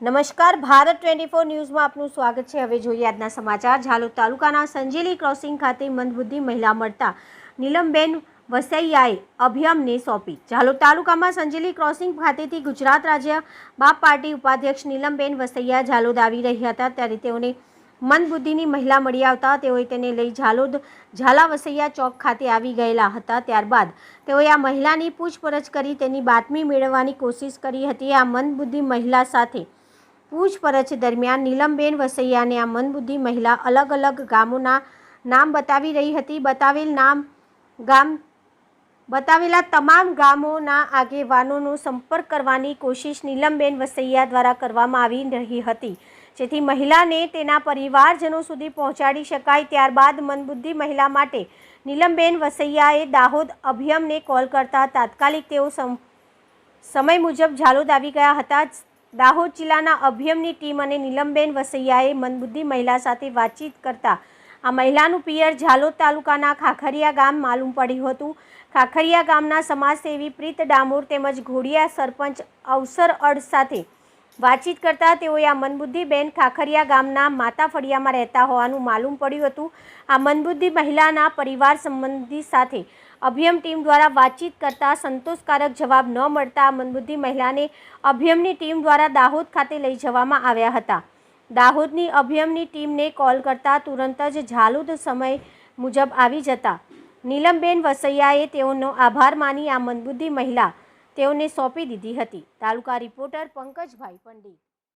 નમસ્કાર, ભારત 24 ન્યૂઝમાં આપનું સ્વાગત છે। હવે જોઈએ આજના સમાચાર। ઝાલોદ તાલુકાના સંજેલી ક્રોસિંગ ખાતે મંદબુદ્ધિ મહિલા મળતા નીલમબેન વસૈયાએ અભિયમને સોંપી। ઝાલોદ તાલુકામાં સંજેલી ક્રોસિંગ ખાતેથી ગુજરાત રાજ્ય બાપ પાર્ટી ઉપાધ્યક્ષ નીલમબેન વસૈયા ઝાલોદ આવી રહ્યા હતા, ત્યારે તેઓને મંદબુદ્ધિની મહિલા મળી આવતા તેઓએ તેને લઈ ઝાલોદ ઝાલા વસૈયા ચોક ખાતે આવી ગયેલા હતા। ત્યારબાદ તેઓએ આ મહિલાની પૂછપરછ કરી તેની બાતમી મેળવવાની કોશિશ કરી હતી। આ મંદબુદ્ધિ મહિલા સાથે પૂછપરછ દરમિયાન નીલમબેન વસૈયાને આ મંદબુદ્ધિ મહિલા અલગ અલગ ગામોના નામ બતાવી રહી હતી। બતાવેલા તમામ ગામોના આગેવાનોનો સંપર્ક કરવાની કોશિશ નીલમબેન વસૈયા દ્વારા કરવામાં આવી રહી હતી, જેથી મહિલાને તેના પરિવારજનો સુધી પહોંચાડી શકાય। ત્યારબાદ મંદબુદ્ધિ મહિલા માટે નીલમબેન વસૈયાએ દાહોદ અભિયમને કોલ કરતા તાત્કાલિક તેઓ સમય મુજબ ઝાલોદ આવી ગયા હતા। દાહોદ જિલ્લાના અભિયમની ટીમ અને નીલમબેન વસૈયાએ મંદબુદ્ધિ મહિલા સાથે વાતચીત કરતા આ મહિલાનું પિયર ઝાલોદ તાલુકાના ખાખરિયા ગામ માલુમ પડ્યું હતું। ખાખરિયા ગામના સમાજસેવી પ્રીત ડામોર તેમજ ઘોડિયા સરપંચ અવસર અડ સાથે વાતચીત કરતા તેઓએ આ મંદબુદ્ધિબેન ખાખરિયા ગામના માતા ફળિયામાં રહેતા હોવાનું માલુમ પડ્યું હતું। આ મંદબુદ્ધિ મહિલાના પરિવાર સંબંધી સાથે અભિયમ ટીમ દ્વારા વાતચીત કરતા સંતોષકારક જવાબ ન મળતા મંદબુદ્ધિ મહિલાને અભિયમની ટીમ દ્વારા દાહોદ ખાતે લઈ જવામાં આવ્યા હતા। દાહોદની અભિયમની ટીમને કોલ કરતા તુરંત જ ઝાલોદ સમય મુજબ આવી જતા નીલમબેન વસૈયાએ તેઓનો આભાર માની આ મંદબુદ્ધિ મહિલા તેઓને સોંપી દીધી હતી। તાલુકા રિપોર્ટર પંકજભાઈ પંડિત।